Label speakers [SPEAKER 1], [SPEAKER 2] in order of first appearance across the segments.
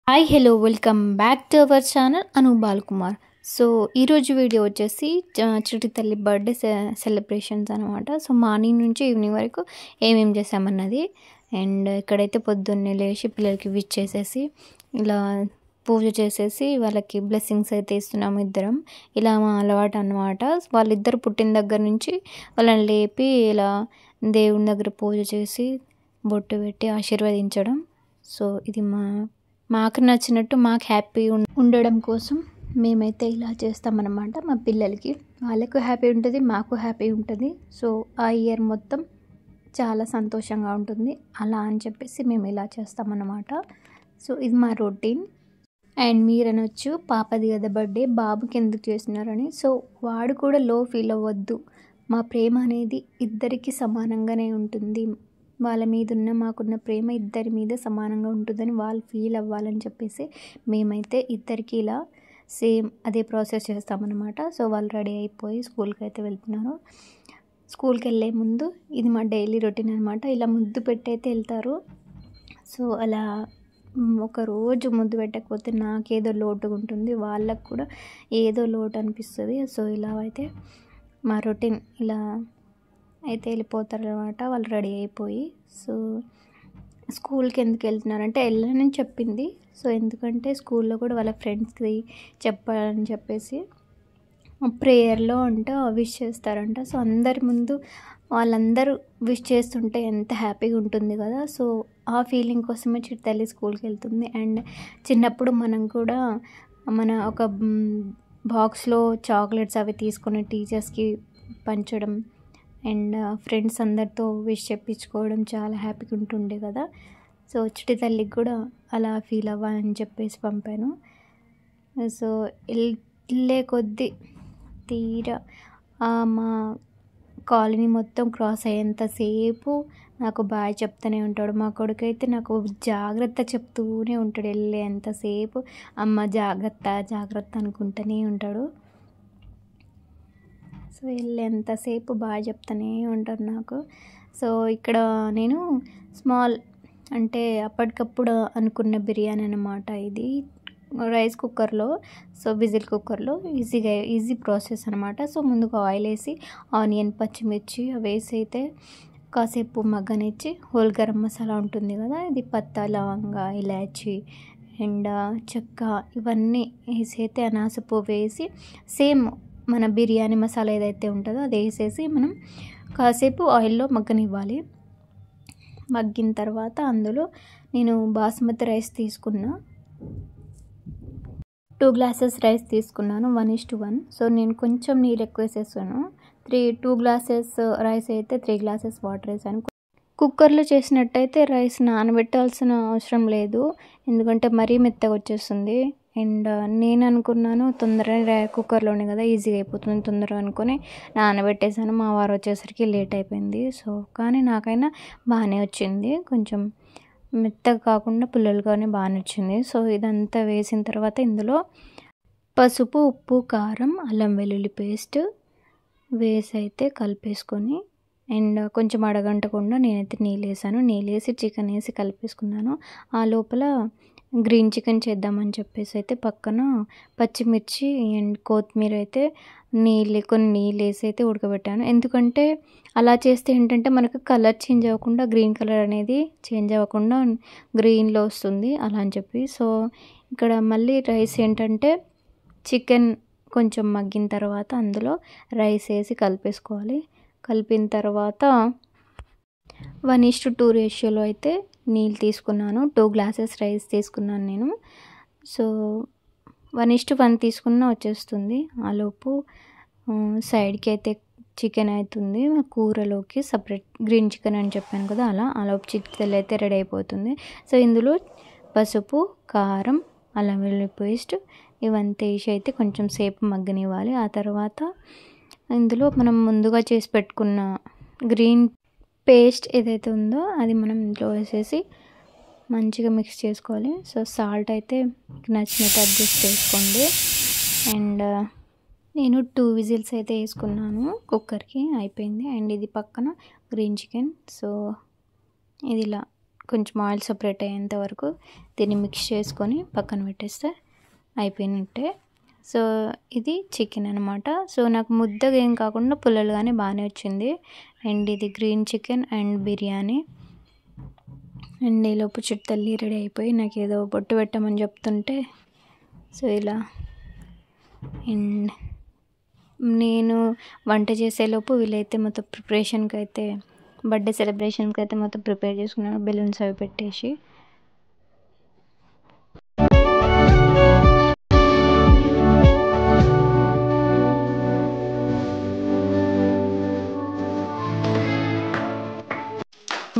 [SPEAKER 1] Hi hello welcome back to our channel Anu Balakumar. So ఈరోజు video వచ్చేసి చిట్టి తల్లి బర్త్డే సెలబ్రేషన్స్ అనమాట. సో మార్నింగ్ నుంచి ఈవినింగ్ వరకు ఏమేమి చేసామన్నది. అండ్ ఇక్కడైతే పొద్దున్నే లేచి పిల్లలకి విష్ చేసేసి ఇలా పూజ చేసేసి వాళ్ళకి బ్లెస్సింగ్స్ అయితే ఇస్తున్నాము ఇద్దరం. ఇలా మా అలవాటు అనమాట. వాళ్ళిద్దరు పుట్టిన దగ్గర నుంచి వాళ్ళని లేపి ఇలా దేవుని దగ్గర పూజ చేసి బొట్టు పెట్టి ఆశీర్వదించడం. సో ఇది మాకు నచ్చినట్టు మాకు హ్యాపీ ఉండడం కోసం మేమైతే ఇలా చేస్తామన్నమాట. మా పిల్లలకి వాళ్ళకు హ్యాపీ ఉంటుంది, మాకు హ్యాపీ ఉంటుంది. సో ఆ ఇయర్ మొత్తం చాలా సంతోషంగా ఉంటుంది అలా అని చెప్పేసి మేము ఇలా చేస్తామన్నమాట. సో ఇది మా రొటీన్. అండ్ మీరు అనొచ్చు పాపది కదా బర్త్డే, బాబుకి ఎందుకు చేస్తున్నారని. సో వాడు కూడా లో ఫీల్ అవ్వద్దు, మా ప్రేమ అనేది ఇద్దరికి సమానంగానే ఉంటుంది, వాళ్ళ మీద ఉన్న మాకున్న ప్రేమ ఇద్దరి మీద సమానంగా ఉంటుందని వాళ్ళు ఫీల్ అవ్వాలని చెప్పేసి మేమైతే ఇద్దరికి ఇలా సేమ్ అదే ప్రాసెస్ చేస్తామన్నమాట. సో వాళ్ళు రెడీ అయిపోయి స్కూల్కి అయితే వెళ్తున్నారు. స్కూల్కి వెళ్ళే ముందు ఇది మా డైలీ రొటీన్ అనమాట. ఇలా ముద్దు పెట్టి అయితే వెళ్తారు. సో అలా ఒకరోజు ముద్దు పెట్టకపోతే నాకేదో లోటుగా ఉంటుంది, వాళ్ళకు కూడా ఏదో లోటు అనిపిస్తుంది. సో ఇలా అయితే మా రొటీన్ ఇలా అయితే వెళ్ళిపోతారు అనమాట వాళ్ళు రెడీ అయిపోయి. సో స్కూల్కి ఎందుకు వెళ్తున్నారంటే వెళ్ళనని చెప్పింది. సో ఎందుకంటే స్కూల్లో కూడా వాళ్ళ ఫ్రెండ్స్కి చెప్పాలని చెప్పేసి ప్రేయర్లో అంట విష్ చేస్తారంట. సో అందరి ముందు వాళ్ళందరూ విష్ చేస్తుంటే ఎంత హ్యాపీగా ఉంటుంది కదా. సో ఆ ఫీలింగ్ కోసమే చిట్టి తల్లి స్కూల్కి వెళ్తుంది. అండ్ చిన్నప్పుడు మనం కూడా మన ఒక బాక్స్లో చాక్లెట్స్ అవి తీసుకొని టీచర్స్కి పంచడం అండ్ ఫ్రెండ్స్ అందరితో విష్ చెప్పించుకోవడం చాలా హ్యాపీగా ఉంటుండే కదా. సో చిట్టి తల్లికి కూడా అలా ఫీల్ అవ్వాలని చెప్పేసి పంపాను. సో వెళ్ళే కొద్దీ తీరా మా కాలనీ మొత్తం క్రాస్ అయ్యేంతసేపు నాకు బాయ్ చెప్తూనే ఉంటాడు. మా కొడుకైతే నాకు జాగ్రత్త చెప్తూనే ఉంటాడు. వెళ్ళేంతసేపు అమ్మ జాగ్రత్త జాగ్రత్త అనుకుంటూనే ఉంటాడు. సో వెళ్ళేంతసేపు బాగా చెప్తూనే ఉంటారు నాకు. సో ఇక్కడ నేను స్మాల్ అంటే అప్పటికప్పుడు అనుకున్న బిర్యానీ అనమాట ఇది, రైస్ కుక్కర్లో. సో విజిల్ కుక్కర్లో ఈజీ ప్రాసెస్ అనమాట. సో ముందుగా ఆయిల్ వేసి ఆనియన్ పచ్చిమిర్చి అవి వేసి అయితే కాసేపు మగ్గనిచ్చి హోల్ గరం మసాలా ఉంటుంది కదా, ఇది పత్తా లవంగా ఇలాచి అండ్ చెక్క ఇవన్నీ వేసి అయితే అనాస పువ్వు వేసి సేమ్ మన బిర్యానీ మసాలా ఏదైతే ఉంటుందో అది వేసేసి మనం కాసేపు ఆయిల్లో మగ్గనివ్వాలి. మగ్గిన తర్వాత అందులో నేను బాస్మతి రైస్ తీసుకున్నా, 2 గ్లాసెస్ రైస్ తీసుకున్నాను, 1:1. సో నేను కొంచెం నీళ్ళు ఎక్కువ వేసేసాను. 2 గ్లాసెస్ రైస్ అయితే 3 గ్లాసెస్ వాటర్ వేసాను. కుక్కర్లో చేసినట్టయితే రైస్ నానబెట్టాల్సిన అవసరం లేదు, ఎందుకంటే మరీ మెత్తగా వచ్చేస్తుంది. అండ్ నేను అనుకున్నాను తొందరగా కుక్కర్లోనే కదా ఈజీగా అయిపోతుంది తొందరగా అనుకొని నానబెట్టేసాను. మా వారు వచ్చేసరికి లేట్ అయిపోయింది. సో కానీ నాకైనా బాగానే వచ్చింది, కొంచెం మెత్తగా కాకుండా పుల్లలుగానే బాగానే వచ్చింది. సో ఇదంతా వేసిన తర్వాత ఇందులో పసుపు, ఉప్పు, కారం, అల్లం వెల్లుల్లి పేస్ట్ వేసి అయితే కలిపేసుకొని అండ్ కొంచెం అడగంటకుండా నేనైతే నీళ్ళు వేసాను. నీళ్ళు వేసి చికెన్ వేసి కలిపేసుకున్నాను. ఆ లోపల గ్రీన్ చికెన్ చేద్దామని చెప్పేసి అయితే పక్కన పచ్చిమిర్చి అండ్ కొత్తిమీర అయితే కొన్ని నీళ్ళు వేసి అయితే ఉడకబెట్టాను. ఎందుకంటే అలా చేస్తే ఏంటంటే మనకు కలర్ చేంజ్ అవ్వకుండా గ్రీన్ కలర్ అనేది చేంజ్ అవ్వకుండా గ్రీన్లో వస్తుంది అలా అని చెప్పి. సో ఇక్కడ మళ్ళీ రైస్ ఏంటంటే చికెన్ కొంచెం మగ్గిన తర్వాత అందులో రైస్ వేసి కలిపేసుకోవాలి. కలిపిన తర్వాత 1:2 రేషియోలో అయితే నీళ్ళు తీసుకున్నాను. 2 గ్లాసెస్ రైస్ తీసుకున్నాను నేను. సో 1:1 తీసుకున్నా వచ్చేస్తుంది. ఆలోపు సైడ్కి అయితే చికెన్ అవుతుంది, కూరలోకి సపరేట్ గ్రీన్ చికెన్ అని చెప్పాను కదా అలా. ఆలోపు చికెన్ అయితే రెడీ అయిపోతుంది. సో ఇందులో పసుపు, కారం, అల్లం వెల్లుల్లి పేస్ట్ ఇవంతా వేసి అయితే కొంచెం సేపు మగ్గనివ్వాలి. ఆ తర్వాత ఇందులో మనం ముందుగా చేసి పెట్టుకున్న గ్రీన్ పేస్ట్ ఏదైతే ఉందో అది మనం ఇంట్లో వేసేసి మంచిగా మిక్స్ చేసుకోవాలి. సో సాల్ట్ అయితే నచ్చినట్టు అడ్జస్ట్ చేసుకోండి. అండ్ నేను 2 విజిల్స్ అయితే వేసుకున్నాను కుక్కర్కి, అయిపోయింది. అండ్ ఇది పక్కన గ్రీన్ చికెన్. సో ఇది ఇలా కొంచెం ఆయిల్ సపరేట్ అయ్యేంత వరకు దీన్ని మిక్స్ చేసుకొని పక్కన పెట్టేస్తే అయిపోయినట్టే. సో ఇది చికెన్ అనమాట. సో నాకు ముద్దగా ఏం కాకుండా పుల్లలుగానే బాగానే వచ్చింది. అండ్ ఇది green chicken and biryani. And ఈలోపు చిట్టల్లి రెడీ అయిపోయి నాకు ఏదో బొట్టు పెట్టమని చెప్తుంటే సో ఇలా. అండ్ నేను వంట చేసేలోపు వీళ్ళైతే మొత్తం ప్రిపరేషన్కి అయితే బర్త్డే సెలబ్రేషన్కి అయితే మొత్తం ప్రిపేర్ చేసుకున్నాను, బెలూన్స్ అవి పెట్టేసి.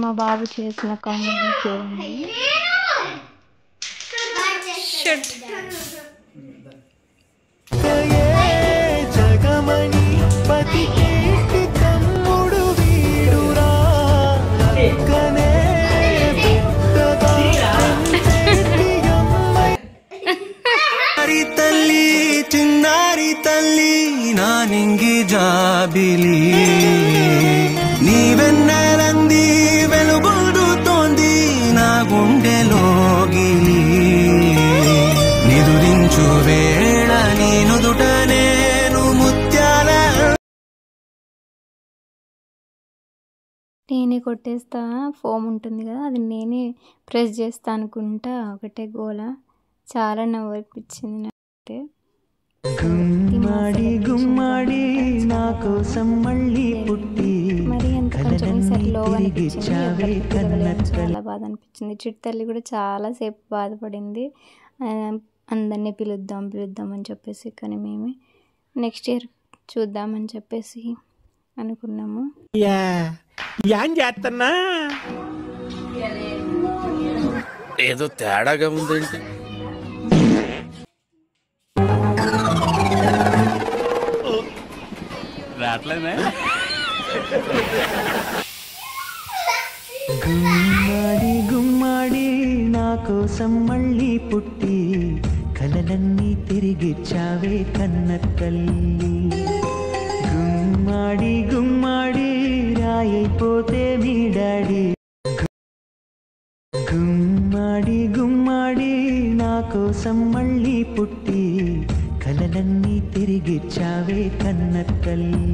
[SPEAKER 1] మా బాబు చేసిన కామెడీ చూడండి.
[SPEAKER 2] తల్లి చిన్నారి తల్లి నా నింగి జాబిలి నీవెన్నెలంది వెలుగొందుతోంది నా గుండెలోగిలి నిదురించు వేళ నీ నుదుట నేను ముత్యాల.
[SPEAKER 1] నేనే కొట్టేస్తా, ఫోమ్ ఉంటుంది కదా అది నేనే ప్రెస్ చేస్తా అనుకుంటా ఒకటే గోల. చాలా నవ్వనిపించింది నాకైతే.
[SPEAKER 2] గుమ్మడి గుమ్మడి నా కోసం మళ్ళీ పుట్టి
[SPEAKER 1] మరి ఎంత కొంచెం ఈసారి లోగా అనిపించింది, చాలా బాధ అనిపించింది. చిట్టల్లి కూడా చాలాసేపు బాధపడింది, అందరినీ పిలుద్దాం అని చెప్పేసి. కానీ మేమే నెక్స్ట్ ఇయర్ చూద్దామని చెప్పేసి అనుకున్నాము.
[SPEAKER 3] ఏం చేస్తున్నా ఏదో తేడాగా ఉందండి.
[SPEAKER 2] గుమ్మడి గుమ్మడి నా కోసం మళ్ళీ పుట్టి కలలన్నీ తిరిగిచ్చావే కన్న తల్లి. గుమ్మడి గుమ్మడి రాయైపోతే మీ డాడీ. గుమ్మడి గుమ్మడి నా కోసం మళ్ళీ పుట్టి కలలన్నీ తిరిగిచ్చావే కన్న తల్లి.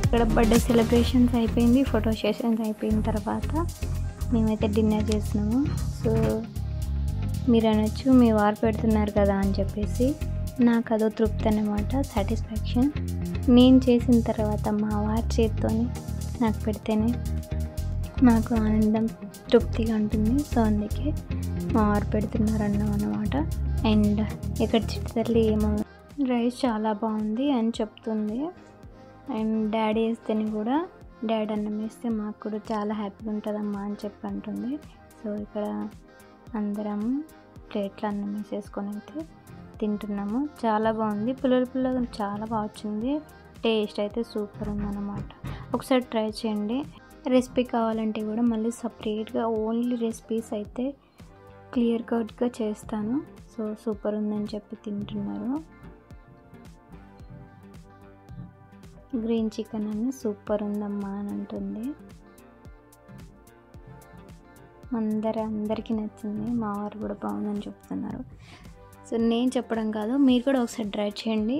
[SPEAKER 1] ఇక్కడ బర్త్డే సెలబ్రేషన్స్ అయిపోయింది, ఫోటో సెషన్స్ అయిపోయిన తర్వాత మేమైతే డిన్నర్ చేసినాము. సో మీరు అనొచ్చు మీ వారు పెడుతున్నారు కదా అని చెప్పేసి, నాకు అదో తృప్తి అన్నమాట, సాటిస్ఫాక్షన్. నేను చేసిన తర్వాత మా వారి చేతితోని నాకు పెడితేనే నాకు ఆనందం తృప్తిగా ఉంటుంది. సో అందుకే మా వారు పెడుతున్నారు అన్నం అన్నమాట. అండ్ ఇక్కడ చిట్టతల్లి ఏమో రైస్ చాలా బాగుంది అని చెప్తుంది. అండ్ డాడీ వేస్తేనే కూడా డాడీ అన్నం వేస్తే మాకు కూడా చాలా హ్యాపీగా ఉంటుందమ్మా అని చెప్పి అంటుంది. సో ఇక్కడ అందరం ప్లేట్లో అన్నం వేసేసుకొని అయితే తింటున్నాము. చాలా బాగుంది, పుల్లగా చాలా బాగా వచ్చింది. టేస్ట్ అయితే సూపర్ ఉందన్నమాట. ఒకసారి ట్రై చేయండి. రెసిపీ కావాలంటే కూడా మళ్ళీ సపరేట్గా ఓన్లీ రెసిపీస్ అయితే క్లియర్ కట్గా చేస్తాను. సో సూపర్ ఉందని చెప్పి తింటున్నారు. గ్రీన్ చికెన్ అని సూపర్ ఉందమ్మా అని అంటుంది. అందరికీ నచ్చింది, మా వారు కూడా బాగుందని చెప్తున్నారు. సో నేను చెప్పడం కాదు, మీరు కూడా ఒకసారి ట్రై చేయండి.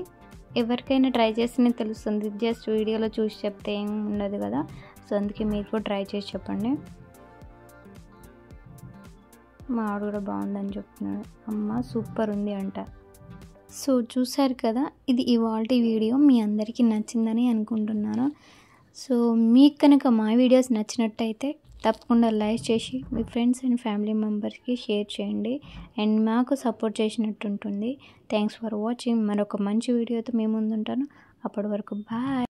[SPEAKER 1] ఎవరికైనా ట్రై చేస్తేనే తెలుస్తుంది, జస్ట్ వీడియోలో చూసి చెప్తే ఏం ఉండదు కదా. సో అందుకే మీరు కూడా ట్రై చేసి చెప్పండి. మా ఆవిడ కూడా బాగుందని చెప్తున్నాడు, అమ్మ సూపర్ ఉంది అంట. సో చూసారు కదా, ఇది ఇవాల్టి వీడియో. మీ అందరికీ నచ్చిందని అనుకుంటున్నాను. సో మీకు కనుక మా వీడియోస్ నచ్చినట్టయితే తప్పకుండా లైక్ చేసి మీ ఫ్రెండ్స్ అండ్ ఫ్యామిలీ మెంబర్స్కి షేర్ చేయండి, అండ్ మాకు సపోర్ట్ చేసినట్టు ఉంటుంది. Thanks for watching. మరొక మంచి వీడియోతో మీ ముందు ఉంటాను. అప్పటి వరకు బాయ్.